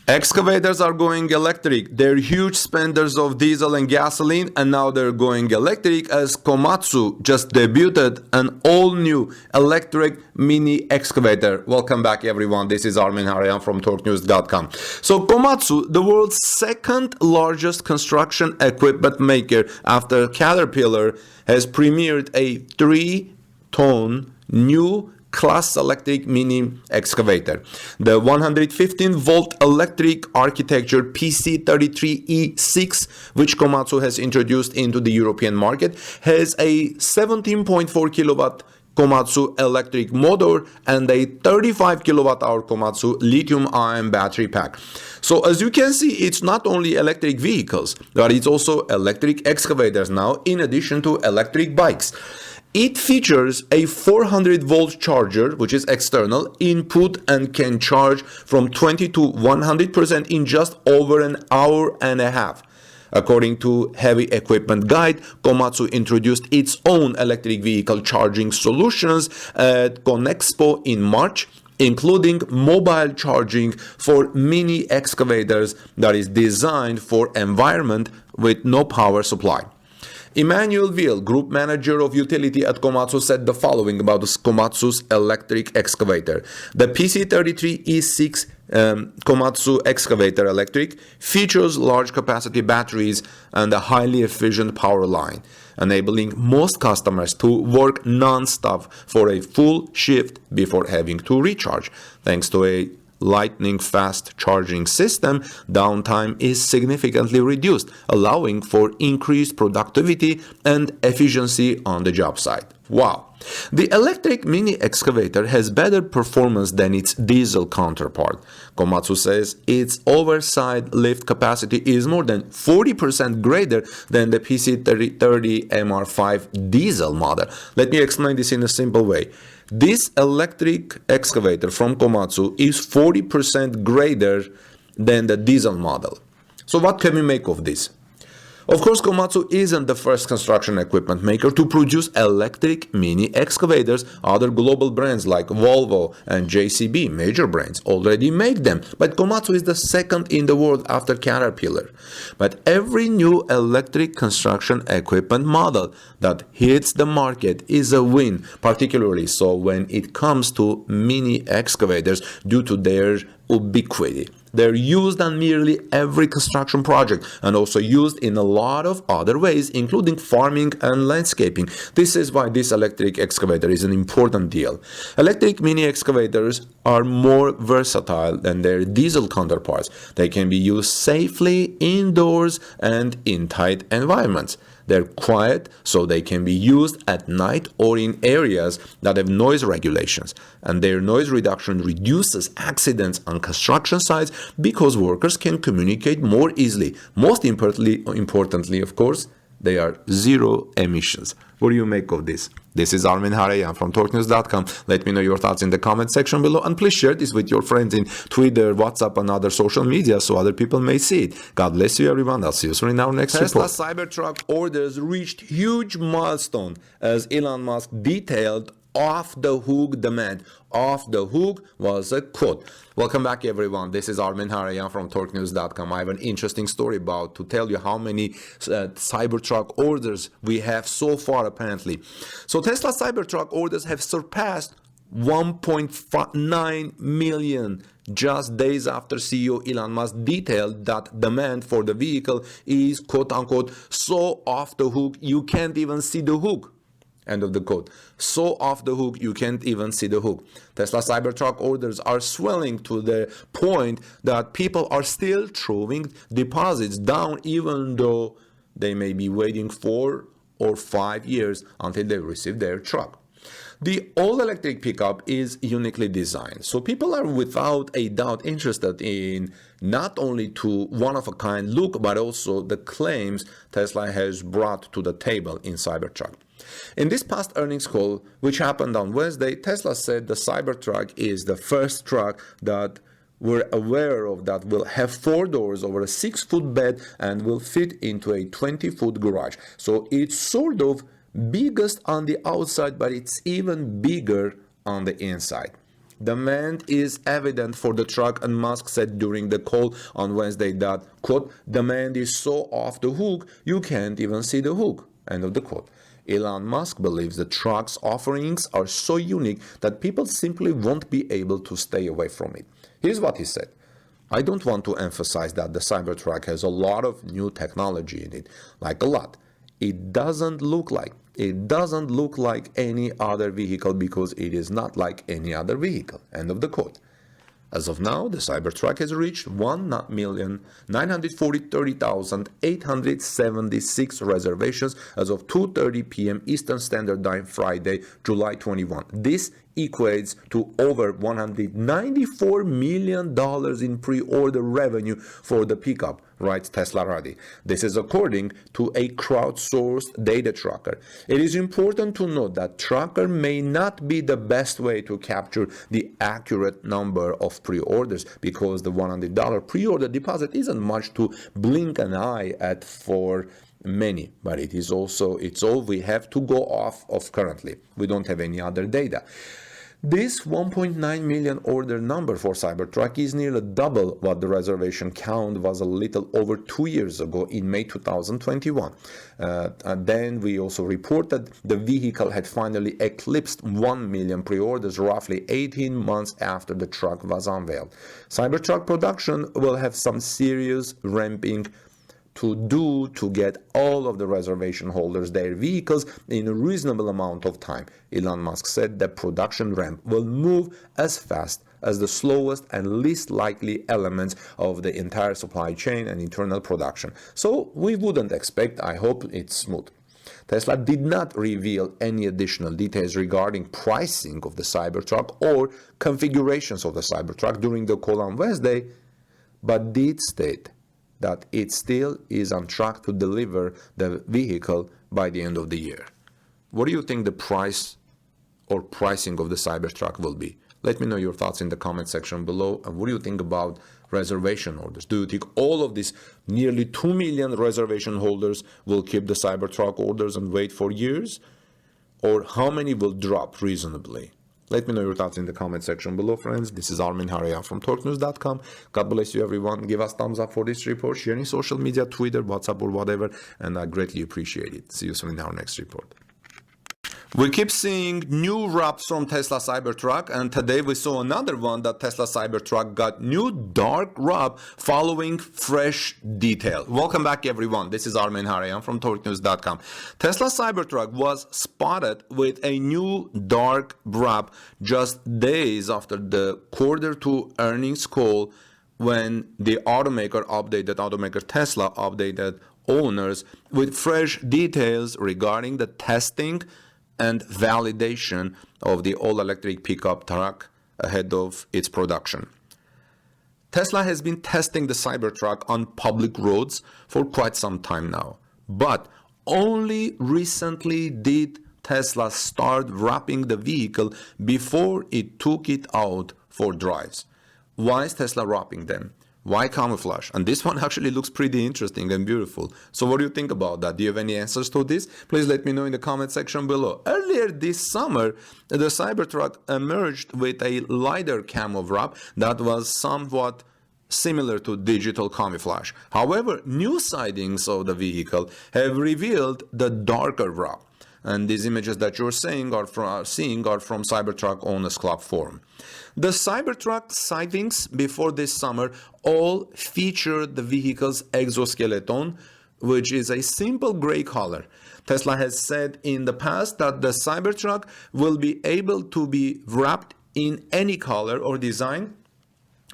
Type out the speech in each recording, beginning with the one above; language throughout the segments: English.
Excavators are going electric. They're huge spenders of diesel and gasoline, and now they're going electric as Komatsu just debuted an all-new electric mini excavator. Welcome back, everyone. This is Armin Harayan from TorqueNews.com. So Komatsu, the world's second largest construction equipment maker after Caterpillar, has premiered a 3-ton new class electric mini excavator. The 115-volt electric architecture PC33E6, which Komatsu has introduced into the European market, has a 17.4 kilowatt Komatsu electric motor and a 35 kilowatt hour Komatsu lithium-ion battery pack. So as you can see, it's not only electric vehicles, but it's also electric excavators now, in addition to electric bikes. It features a 400-volt charger, which is external input and can charge from 20 to 100% in just over an hour and a half. According to Heavy Equipment Guide, Komatsu introduced its own electric vehicle charging solutions at Conexpo in March, including mobile charging for mini excavators that is designed for environment with no power supply. Emmanuel Ville, group manager of utility at Komatsu, said the following about Komatsu's electric excavator. The PC33E6 Komatsu excavator electric features large capacity batteries and a highly efficient power line, enabling most customers to work non-stop for a full shift before having to recharge. Thanks to a lightning fast charging system, downtime is significantly reduced, allowing for increased productivity and efficiency on the job site. Wow! The electric mini excavator has better performance than its diesel counterpart. Komatsu says its overside lift capacity is more than 40% greater than the PC30 MR5 diesel model. Let me explain this in a simple way. This electric excavator from Komatsu is 40% greater than the diesel model. So what can we make of this? Of course, Komatsu isn't the first construction equipment maker to produce electric mini excavators. Other global brands like Volvo and JCB, major brands, already make them. But Komatsu is the second in the world after Caterpillar. But every new electric construction equipment model that hits the market is a win, particularly so when it comes to mini excavators due to their ubiquity. They're used on nearly every construction project and also used in a lot of other ways, including farming and landscaping. This is why this electric excavator is an important deal. Electric mini excavators are more versatile than their diesel counterparts. They can be used safely indoors and in tight environments. They're quiet, so they can be used at night or in areas that have noise regulations. And their noise reduction reduces accidents on construction sites because workers can communicate more easily. Most importantly, of course, they are zero emissions. What do you make of this? This is Armin Harayan from TorqueNews.com. Let me know your thoughts in the comment section below, and please share this with your friends in Twitter, WhatsApp, and other social media so other people may see it. God bless you, everyone. I'll see you soon in our next report. Tesla Cybertruck orders reached huge milestone as Elon Musk detailed off-the-hook demand. Off the hook was a quote. Welcome back, everyone. This is Armin Harayan from TorqueNews.com. I have an interesting story about to tell you how many Cybertruck orders we have so far, apparently. So Tesla Cybertruck orders have surpassed 1.9 million just days after CEO Elon Musk detailed that demand for the vehicle is quote-unquote so off the hook you can't even see the hook. End of the quote. So off the hook, you can't even see the hook. Tesla Cybertruck orders are swelling to the point that people are still throwing deposits down, even though they may be waiting 4 or 5 years until they receive their truck. The all-electric pickup is uniquely designed, so people are without a doubt interested in not only to one-of-a-kind look, but also the claims Tesla has brought to the table in Cybertruck. In this past earnings call, which happened on Wednesday, Tesla said the Cybertruck is the first truck that we're aware of that will have 4 doors over a 6-foot bed and will fit into a 20-foot garage. So it's sort of biggest on the outside, but it's even bigger on the inside. demand is evident for the truck, and Musk said during the call on Wednesday that, quote, demand is so off the hook, you can't even see the hook, end of the quote. Elon Musk believes the truck's offerings are so unique that people simply won't be able to stay away from it. Here's what he said. I don't want to emphasize that the Cybertruck has a lot of new technology in it, like a lot. It doesn't look like any other vehicle because it is not like any other vehicle. End of the quote. As of now, the Cybertruck has reached 1,930,876 reservations as of 2:30 p.m. Eastern Standard Time, Friday, July 21. This equates to over $194 million in pre-order revenue for the pickup, writes Tesla Ruddy. This is according to a crowdsourced data tracker. It is important to note that tracker may not be the best way to capture the accurate number of pre-orders because the $100 pre-order deposit isn't much to blink an eye at for many, but it's all we have to go off of currently. We don't have any other data. This 1.9 million order number for Cybertruck is nearly double what the reservation count was a little over 2 years ago in May 2021. And then we also reported the vehicle had finally eclipsed 1 million pre-orders roughly 18 months after the truck was unveiled. Cybertruck production will have some serious ramping to do to get all of the reservation holders their vehicles in a reasonable amount of time. Elon Musk said the production ramp will move as fast as the slowest and least likely elements of the entire supply chain and internal production. So we wouldn't expect, I hope it's smooth. Tesla did not reveal any additional details regarding pricing of the Cybertruck or configurations of the Cybertruck during the call on Wednesday, but did state that it still is on track to deliver the vehicle by the end of the year. What do you think the price or pricing of the Cybertruck will be? Let me know your thoughts in the comment section below. And what do you think about reservation orders? Do you think all of these nearly 2 million reservation holders will keep the Cybertruck orders and wait for years? Or how many will drop reasonably? Let me know your thoughts in the comment section below, friends. This is Armin Harayan from TorqueNews.com. God bless you, everyone. Give us thumbs up for this report. Share in social media, Twitter, WhatsApp, or whatever. And I greatly appreciate it. See you soon in our next report. We keep seeing new wraps from Tesla Cybertruck, and today we saw another one that Tesla Cybertruck got new dark wrap following fresh detail. Welcome back, everyone. This is Armin Harayan from TorqueNews.com. Tesla Cybertruck was spotted with a new dark wrap just days after the Q2 earnings call when the automaker Tesla updated owners with fresh details regarding the testing and validation of the all-electric pickup truck ahead of its production. Tesla has been testing the Cybertruck on public roads for quite some time now, but only recently did Tesla start wrapping the vehicle before it took it out for drives. Why is Tesla wrapping them? Why camouflage? And this one actually looks pretty interesting and beautiful. So what do you think about that? Do you have any answers to this? Please let me know in the comment section below. Earlier this summer, the Cybertruck emerged with a lighter camo wrap that was somewhat similar to digital camouflage. However, new sightings of the vehicle have revealed the darker wrap. And these images that you're seeing are from Cybertruck Owners Club forum. The Cybertruck sightings before this summer all featured the vehicle's exoskeleton, which is a simple gray color. Tesla has said in the past that the Cybertruck will be able to be wrapped in any color or design,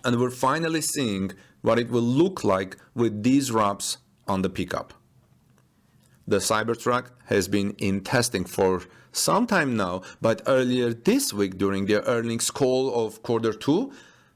and we're finally seeing what it will look like with these wraps on the pickup. The Cybertruck has been in testing for some time now, but earlier this week during their earnings call of Q2,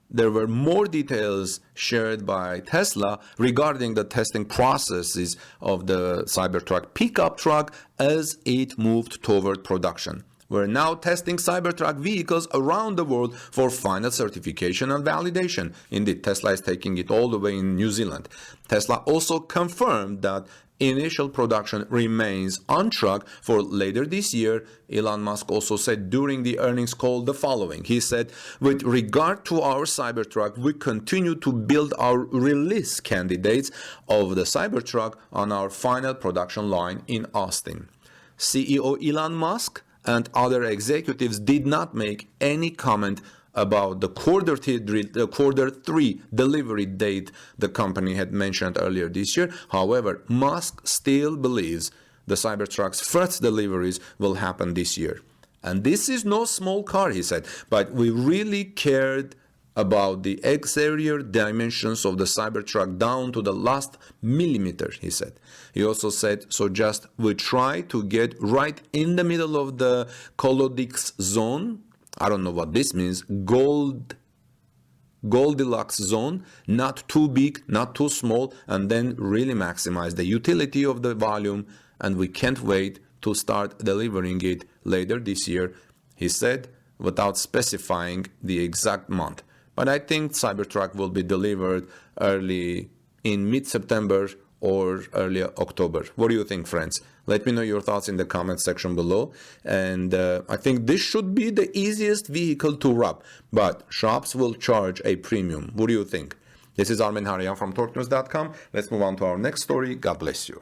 there were more details shared by Tesla regarding the testing processes of the Cybertruck pickup truck as it moved toward production. We're now testing Cybertruck vehicles around the world for final certification and validation. Indeed, Tesla is taking it all the way in New Zealand. Tesla also confirmed that initial production remains on track for later this year. Elon Musk also said during the earnings call the following. He said, with regard to our Cybertruck, we continue to build our release candidates of the Cybertruck on our final production line in Austin. CEO Elon Musk and other executives did not make any comment about the quarter 3 delivery date the company had mentioned earlier this year. However, Musk still believes the Cybertruck's first deliveries will happen this year. And this is no small car, he said, but we really cared about the exterior dimensions of the Cybertruck down to the last millimeter, he said. He also said, so just we try to get right in the middle of the Goldilocks zone. I don't know what this means. Goldilocks zone, not too big, not too small, and then really maximize the utility of the volume. And we can't wait to start delivering it later this year, he said, without specifying the exact month. But I think Cybertruck will be delivered early in mid-September or early October. What do you think, friends? Let me know your thoughts in the comment section below. And I think this should be the easiest vehicle to wrap, but shops will charge a premium. What do you think? This is Armen Haryan from TorqueNews.com. Let's move on to our next story. God bless you.